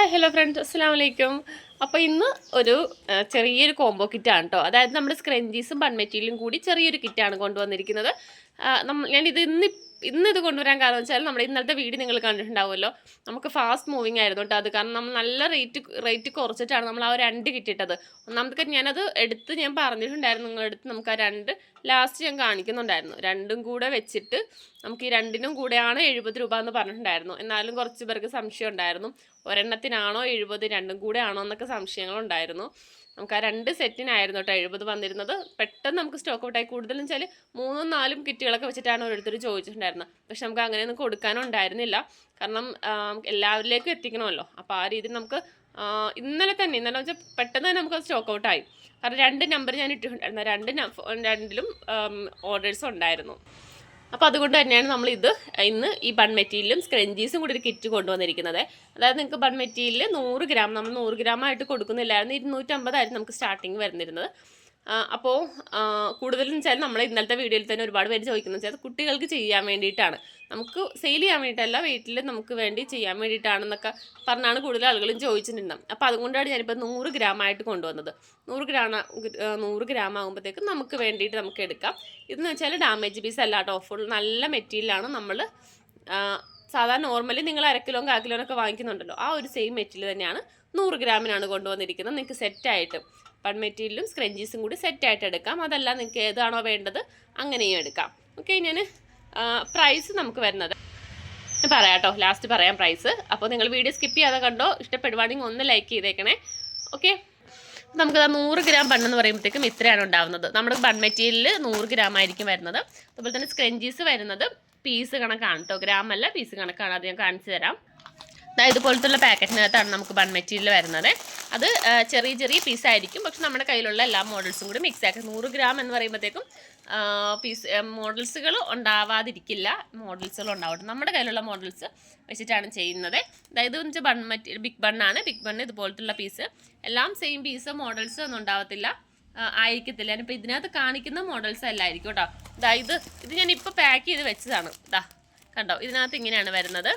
Hi hello friends, അസ്സലാമു അലൈക്കും. അപ്പോൾ ഇന്ന് ഒരു ചെറിയൊരു കോംബോ കിറ്റാണ് കേട്ടോ. അതായത് നമ്മുടെ സ്ക്രഞ്ചീസും ബൺ മെറ്റീരിയലും കൂടി ചെറിയൊരു കിറ്റാണ് കൊണ്ടുവന്നിരിക്കുന്നത്. ഞാനിത് ഇന്ന് കൊണ്ടുവരാൻ കാരണം വെച്ചാൽ നമ്മുടെ ഇന്നത്തെ വീഡിയോ നിങ്ങൾ കണ്ടിട്ടുണ്ടാവുമല്ലോ. നമുക്ക് ഫാസ്റ്റ് മൂവിങ് ആയിരുന്നു കേട്ടോ അത്. കാരണം നമ്മൾ നല്ല റേറ്റ് കുറച്ചിട്ടാണ് നമ്മൾ ആ ഒരു 2 കിട്ടിയിട്ടത്. ഒന്നാമത്തെ കാര്യം ഞാനത് ഞാൻ പറഞ്ഞിട്ടുണ്ടായിരുന്നു നിങ്ങളെടുത്ത്. നമുക്ക് ആ 2 ലാസ്റ്റ് ഞാൻ കാണിക്കുന്നുണ്ടായിരുന്നു. 2ഉം കൂടെ വെച്ചിട്ട് നമുക്ക് ഈ 2നും കൂടെയാണ് 70 രൂപ എന്ന് പറഞ്ഞിട്ടുണ്ടായിരുന്നു. എന്നാലും കുറച്ച് പേർക്ക് സംശയം ഉണ്ടായിരുന്നു, ഒരെണ്ണത്തിനാണോ 70, 2ഉം കൂടെ ആണോ എന്നൊക്കെ സംശയങ്ങളുണ്ടായിരുന്നു. നമുക്ക് ആ 2 സെറ്റിനായിരുന്നു കേട്ടോ 70 വന്നിരുന്നത്. പെട്ടെന്ന് നമുക്ക് സ്റ്റോക്ക് ഔട്ടായി. കൂടുതലും വെച്ചാൽ 3ഉം 4ഉം കിറ്റുകളൊക്കെ വെച്ചിട്ടാണ് ഓരോരുത്തർ ചോദിച്ചിട്ടുണ്ടായിരുന്നത്. പക്ഷെ നമുക്ക് അങ്ങനെയൊന്നും കൊടുക്കാനും ഉണ്ടായിരുന്നില്ല. കാരണം എല്ലാവരിലേക്കും എത്തിക്കണമല്ലോ. അപ്പോൾ ആ രീതിയിൽ നമുക്ക് ഇന്നലെ വെച്ചാൽ പെട്ടെന്ന് തന്നെ നമുക്ക് സ്റ്റോക്ക് ഔട്ടായി. കാരണം 2 നമ്പർ ഞാൻ ഇട്ടിട്ടുണ്ടായിരുന്നു. രണ്ടിലും ഓർഡേഴ്സ് ഉണ്ടായിരുന്നു. അപ്പോൾ അതുകൊണ്ട് തന്നെയാണ് നമ്മൾ ഇന്ന് ഈ ബൺ മെറ്റീരിയലും സ്ക്രഞ്ചീസും കൂടി ഒരു കിറ്റ് കൊണ്ടുവന്നിരിക്കുന്നത്. അതായത് നിങ്ങൾക്ക് ബൺ മെറ്റീരിയൽ 100 ഗ്രാം നമ്മൾ 100 ഗ്രാമായിട്ട് കൊടുക്കുന്നില്ലായിരുന്നു. 250 നമുക്ക് സ്റ്റാർട്ടിങ് വരുന്നിരുന്നത്. അപ്പോൾ കൂടുതലും വെച്ചാൽ നമ്മൾ ഇന്നലത്തെ വീഡിയോയിൽ തന്നെ ഒരുപാട് പേര് ചോദിക്കുന്നത് വെച്ചാൽ കുട്ടികൾക്ക് ചെയ്യാൻ വേണ്ടിയിട്ടാണ്, നമുക്ക് സെയിൽ ചെയ്യാൻ വേണ്ടിയിട്ടല്ല, വീട്ടിൽ നമുക്ക് വേണ്ടി ചെയ്യാൻ വേണ്ടിയിട്ടാണെന്നൊക്കെ പറഞ്ഞാണ് കൂടുതൽ ആളുകളും ചോദിച്ചിട്ടുണ്ടാകും. അപ്പോൾ അതുകൊണ്ടാണ് ഞാനിപ്പോൾ 100 ഗ്രാമായിട്ട് കൊണ്ടുവന്നത്. 100 ഗ്രാം ആകുമ്പോഴത്തേക്കും നമുക്ക് വേണ്ടിയിട്ട് നമുക്ക് എടുക്കാം. ഇതെന്ന് വെച്ചാൽ ഡാമേജ് പീസ് അല്ല കേട്ടോ, ഫുൾ നല്ല മെറ്റീരിയലാണ്. നമ്മൾ സാധാരണ നോർമലി നിങ്ങൾ 1/2 കിലോ 1/4 കിലോനൊക്കെ വാങ്ങിക്കുന്നുണ്ടല്ലോ, ആ ഒരു സെയിം മെറ്റീരിയൽ തന്നെയാണ് 100 ഗ്രാമിനാണ് കൊണ്ടുവന്നിരിക്കുന്നത്. നിങ്ങൾക്ക് സെറ്റായിട്ട് ബൺ മെറ്റീരിയലും സ്ക്രഞ്ചീസും കൂടി സെറ്റായിട്ട് എടുക്കാം. അതല്ല നിങ്ങൾക്ക് ഏതാണോ വേണ്ടത് അങ്ങനെയും എടുക്കാം. ഓക്കെ, ഞാൻ പ്രൈസ് നമുക്ക് വരുന്നത് പറയാം കേട്ടോ, ലാസ്റ്റ് പറയാം പ്രൈസ്. അപ്പോൾ നിങ്ങൾ വീഡിയോ സ്കിപ്പ് ചെയ്യാതെ കണ്ടോ. ഇഷ്ടപ്പെടുവാണെങ്കിൽ ഒന്ന് ലൈക്ക് ചെയ്തേക്കണേ. ഓക്കെ, നമുക്കത് 100 ഗ്രാം ബണ്ണെന്ന് പറയുമ്പോഴത്തേക്കും ഇത്രയാണ് ഉണ്ടാവുന്നത്. നമ്മുടെ ബൺ മെറ്റീരിയൽ 100 ഗ്രാം ആയിരിക്കും വരുന്നത്. അതുപോലെ തന്നെ സ്ക്രഞ്ചീസ് വരുന്നത് പീസ് കണക്കാണ് കേട്ടോ, ഗ്രാം അല്ല പീസ് കണക്കാണ്. അത് ഞാൻ കാണിച്ചു തരാം. ഇതുപോലത്തുള്ള പാക്കറ്റിനകത്താണ് നമുക്ക് ബൺ മെറ്റീരിയൽ വരുന്നത്. അത് ചെറിയ പീസായിരിക്കും. പക്ഷെ നമ്മുടെ കയ്യിലുള്ള എല്ലാ മോഡൽസും കൂടി മിക്സ് ആക്കി 100 ഗ്രാം എന്ന് പറയുമ്പോഴത്തേക്കും മോഡൽസുകൾ ഉണ്ടാവാതിരിക്കില്ല, മോഡൽസുകൾ ഉണ്ടാവട്ടെ. നമ്മുടെ കയ്യിലുള്ള മോഡൽസ് വെച്ചിട്ടാണ് ചെയ്യുന്നത്. അതായത് ബൺ മെറ്റീരിയൽ ബിഗ് ബണ്ണാണ്. ബിഗ് ബണ്ണ് ഇതുപോലത്തുള്ള പീസ് എല്ലാം സെയിം പീസ്, മോഡൽസ് ഒന്നും ഉണ്ടാവത്തില്ല, ആയിരിക്കത്തില്ല. ഞാനിപ്പോൾ ഇതിനകത്ത് കാണിക്കുന്ന മോഡൽസ് അല്ലായിരിക്കും കേട്ടോ. ഇത് ഞാനിപ്പോൾ പാക്ക് ചെയ്ത് വെച്ചതാണ്. കണ്ടോ, ഇതിനകത്ത് ഇങ്ങനെയാണ് വരുന്നത്.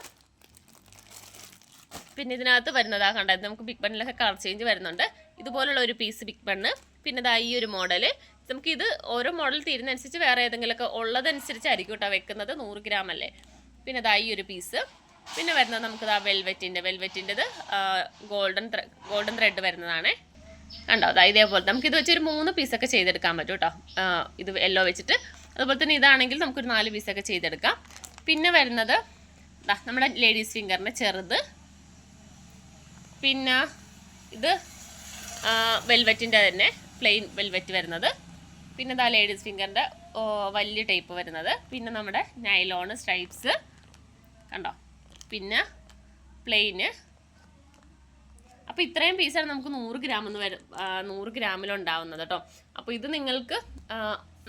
പിന്നെ ഇതിനകത്ത് വരുന്നതാണ് കണ്ടത്. നമുക്ക് ബിഗ് ബണ്ണിലൊക്കെ കളർ ചേഞ്ച് വരുന്നുണ്ട്. ഇതുപോലുള്ള ഒരു പീസ് ബിഗ് ബണ്ണ്. പിന്നെ ഈ ഒരു മോഡൽ. നമുക്കിത് ഓരോ മോഡൽ തീരുന്നതനുസരിച്ച് വേറെ ഏതെങ്കിലുമൊക്കെ ഉള്ളതനുസരിച്ചായിരിക്കും കേട്ടോ വെക്കുന്നത്. 100 ഗ്രാം അല്ലേ. പിന്നെ ഈ ഒരു പീസ്. പിന്നെ വരുന്നത് നമുക്ക് വെൽവെറ്റിൻ്റെത് ഗോൾഡൻ ത്രെഡ് വരുന്നതാണ്. കണ്ടോ, ഇതേപോലെ നമുക്കിത് വെച്ചൊരു 3 പീസൊക്കെ ചെയ്തെടുക്കാൻ പറ്റും കേട്ടോ. ഇത് യെല്ലോ വെച്ചിട്ട്. അതുപോലെ തന്നെ ഇതാണെങ്കിൽ നമുക്കൊരു 4 പീസൊക്കെ ചെയ്തെടുക്കാം. പിന്നെ വരുന്നത് നമ്മുടെ ലേഡീസ് ഫിംഗറിൻ്റെ ചെറുത്. പിന്നെ ഇത് വെൽവെറ്റിൻ്റെ തന്നെ പ്ലെയിൻ വെൽവെറ്റ് വരുന്നത്. പിന്നെ ലേഡീസ് ഫിംഗറിൻ്റെ വലിയ ടൈപ്പ് വരുന്നത്. പിന്നെ നമ്മുടെ നൈലോൺ സ്ട്രൈപ്സ് കണ്ടോ. പിന്നെ പ്ലെയിന്. അപ്പോൾ ഇത്രയും പീസാണ് നമുക്ക് 100 ഗ്രാം 100 ഗ്രാമിലുണ്ടാവുന്നത് കേട്ടോ. അപ്പോൾ ഇത് നിങ്ങൾക്ക്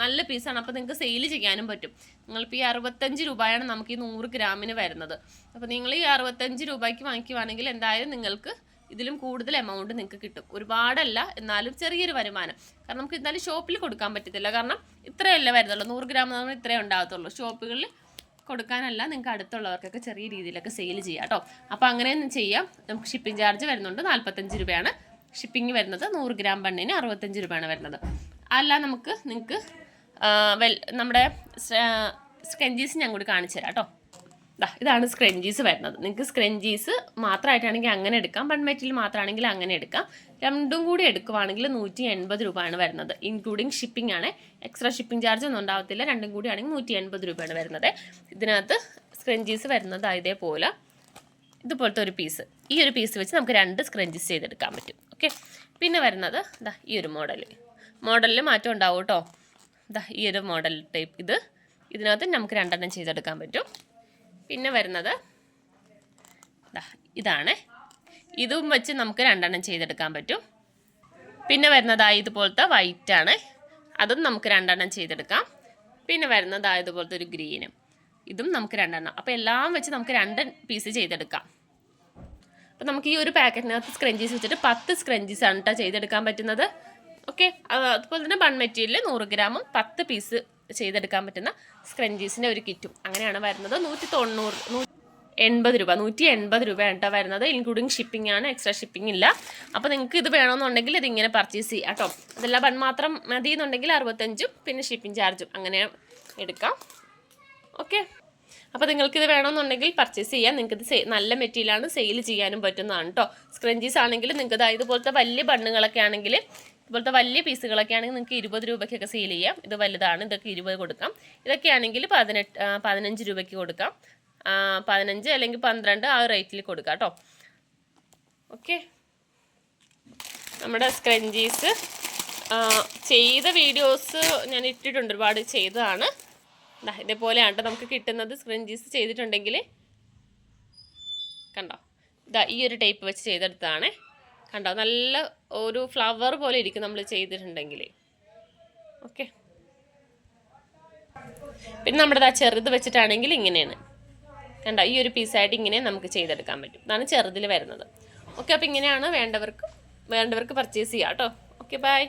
നല്ല പീസാണ്. അപ്പോൾ നിങ്ങൾക്ക് സെയിൽ ചെയ്യാനും പറ്റും. നിങ്ങളിപ്പോൾ ഈ 65 രൂപയാണ് നമുക്ക് ഈ 100 ഗ്രാമിന് വരുന്നത്. അപ്പോൾ നിങ്ങൾ ഈ 65 രൂപയ്ക്ക് വാങ്ങിക്കുവാണെങ്കിൽ എന്തായാലും നിങ്ങൾക്ക് ഇതിലും കൂടുതൽ എമൗണ്ട് നിങ്ങൾക്ക് കിട്ടും. ഒരുപാടല്ല, എന്നാലും ചെറിയൊരു വരുമാനം. കാരണം നമുക്ക് എന്തായാലും ഷോപ്പിൽ കൊടുക്കാൻ പറ്റത്തില്ല. കാരണം ഇത്രയല്ലേ വരുന്നുള്ളൂ, 100 ഗ്രാം നമ്മൾ ഇത്രയേ ഉണ്ടാകത്തുള്ളൂ. ഷോപ്പുകളിൽ കൊടുക്കാനല്ല, നിങ്ങൾക്ക് അടുത്തുള്ളവർക്കൊക്കെ ചെറിയ രീതിയിലൊക്കെ സെയിൽ ചെയ്യാം കേട്ടോ. അപ്പോൾ അങ്ങനെയൊന്നും ചെയ്യാം. നമുക്ക് ഷിപ്പിംഗ് ചാർജ് വരുന്നുണ്ട്, 45 രൂപയാണ് ഷിപ്പിംഗ് വരുന്നത്. 100 ഗ്രാം ബണ്ണിന് 65 രൂപയാണ് വരുന്നത്. അല്ല നിങ്ങൾക്ക് നമ്മുടെ സ്ക്രഞ്ചീസ് ഞാൻ കൂടി കാണിച്ചു തരാം കേട്ടോ. ഇതാണ് സ്ക്രഞ്ചീസ് വരുന്നത്. നിങ്ങൾക്ക് സ്ക്രഞ്ചീസ് മാത്രമായിട്ടാണെങ്കിൽ അങ്ങനെ എടുക്കാം, ബൺ മെറ്റീരിയൽ മാത്രമാണെങ്കിൽ അങ്ങനെ എടുക്കാം. രണ്ടും കൂടി എടുക്കുവാണെങ്കിൽ 180 രൂപയാണ് വരുന്നത്, ഇൻക്ലൂഡിങ് ഷിപ്പിംഗ് ആണ്. എക്സ്ട്രാ ഷിപ്പിംഗ് ചാർജ് ഒന്നും ഉണ്ടാവത്തില്ല. രണ്ടും കൂടി ആണെങ്കിൽ 180 രൂപയാണ് വരുന്നത്. ഇതിനകത്ത് സ്ക്രഞ്ചീസ് വരുന്നത് ഇതുപോലത്തെ ഒരു പീസ്. ഈ ഒരു പീസ് വെച്ച് നമുക്ക് 2 സ്ക്രഞ്ചീസ് ചെയ്തെടുക്കാൻ പറ്റും. ഓക്കെ, പിന്നെ വരുന്നത് ഈ ഒരു മോഡലിൽ മാറ്റം ഉണ്ടാവും കേട്ടോ. ഈ ഒരു മോഡൽ ടൈപ്പ് ഇതിനകത്ത് നമുക്ക് 2 ചെയ്തെടുക്കാൻ പറ്റും. പിന്നെ വരുന്നത് ഇതാണ്. ഇതും വെച്ച് നമുക്ക് 2 ചെയ്തെടുക്കാൻ പറ്റും. പിന്നെ വരുന്നത് ഇതുപോലത്തെ വൈറ്റ് ആണ്. അതും നമുക്ക് 2 ചെയ്തെടുക്കാം. പിന്നെ വരുന്നത് ഇതുപോലത്തെ ഒരു ഗ്രീനും. ഇതും നമുക്ക് 2. അപ്പോൾ എല്ലാം വെച്ച് നമുക്ക് 2 പീസ് ചെയ്തെടുക്കാം. അപ്പോൾ നമുക്ക് ഈ ഒരു പാക്കറ്റിനകത്ത് സ്ക്രഞ്ചീസ് വെച്ചിട്ട് 10 സ്ക്രഞ്ചീസ് ആണ് കേട്ടോ ചെയ്തെടുക്കാൻ പറ്റുന്നത്. ഓക്കെ, അതുപോലെ തന്നെ ബൺ മെറ്റീരിയൽ 100 ഗ്രാമും 10 പീസ് ചെയ്തെടുക്കാൻ പറ്റുന്ന സ്ക്രഞ്ചീസിൻ്റെ ഒരു കിറ്റും അങ്ങനെയാണ് വരുന്നത്. 180 രൂപ 180 രൂപയാണ് കേട്ടോ വരുന്നത്. ഇൻക്ലൂഡിങ് ഷിപ്പിംഗ് ആണ്, എക്സ്ട്രാ ഷിപ്പിംഗ് ഇല്ല. അപ്പോൾ നിങ്ങൾക്ക് ഇത് വേണമെന്നുണ്ടെങ്കിൽ ഇതിങ്ങനെ പർച്ചേസ് ചെയ്യാം കേട്ടോ. അതെല്ലാം ബൺ മാത്രം മതി എന്നുണ്ടെങ്കിൽ 65 പിന്നെ ഷിപ്പിംഗ് ചാർജും അങ്ങനെ എടുക്കാം. ഓക്കെ, അപ്പോൾ നിങ്ങൾക്കിത് വേണമെന്നുണ്ടെങ്കിൽ പർച്ചേസ് ചെയ്യാം. നിങ്ങൾക്കിത് നല്ല മെറ്റീരിയലാണ്, സെയിൽ ചെയ്യാനും പറ്റുന്നതാണ് കേട്ടോ. സ്ക്രഞ്ചീസ് ആണെങ്കിൽ നിങ്ങൾക്ക് ഇതുപോലത്തെ വലിയ ബണ്ണുകളൊക്കെ ആണെങ്കിൽ, ഇതുപോലത്തെ വലിയ പീസുകളൊക്കെ ആണെങ്കിൽ നിങ്ങൾക്ക് 20 രൂപയ്ക്കൊക്കെ സെയിൽ ചെയ്യാം. ഇത് വലുതാണ്, ഇതൊക്കെ 20 കൊടുക്കാം. ഇതൊക്കെ ആണെങ്കിൽ 15 രൂപയ്ക്ക് കൊടുക്കാം. 15 അല്ലെങ്കിൽ 12 ആ റേറ്റിൽ കൊടുക്കാം കേട്ടോ. ഓക്കെ, നമ്മുടെ സ്ക്രഞ്ചീസ് ചെയ്ത വീഡിയോസ് ഞാൻ ഇട്ടിട്ടുണ്ട്, ഒരുപാട് ചെയ്തതാണ്. ഇതേപോലെയാണ് കേട്ടോ നമുക്ക് കിട്ടുന്നത്. സ്ക്രഞ്ചീസ് ചെയ്തിട്ടുണ്ടെങ്കിൽ കണ്ടോ, ഈ ഒരു ടൈപ്പ് വെച്ച് ചെയ്തെടുത്തതാണ്. കണ്ടോ, നല്ല ഒരു ഫ്ലവർ പോലെ ഇരിക്കും നമ്മൾ ചെയ്തിട്ടുണ്ടെങ്കിൽ. ഓക്കെ, പിന്നെ നമ്മുടെ ചെറുത് വെച്ചിട്ടാണെങ്കിൽ ഇങ്ങനെയാണ് കണ്ടോ, ഈ ഒരു പീസായിട്ട് ഇങ്ങനെ നമുക്ക് ചെയ്തെടുക്കാൻ പറ്റും. ഇതാണ് ചെറുതിൽ വരുന്നത്. ഓക്കെ, അപ്പോൾ ഇങ്ങനെയാണ് വേണ്ടവർക്ക് പർച്ചേസ് ചെയ്യാം കേട്ടോ. Okay, by.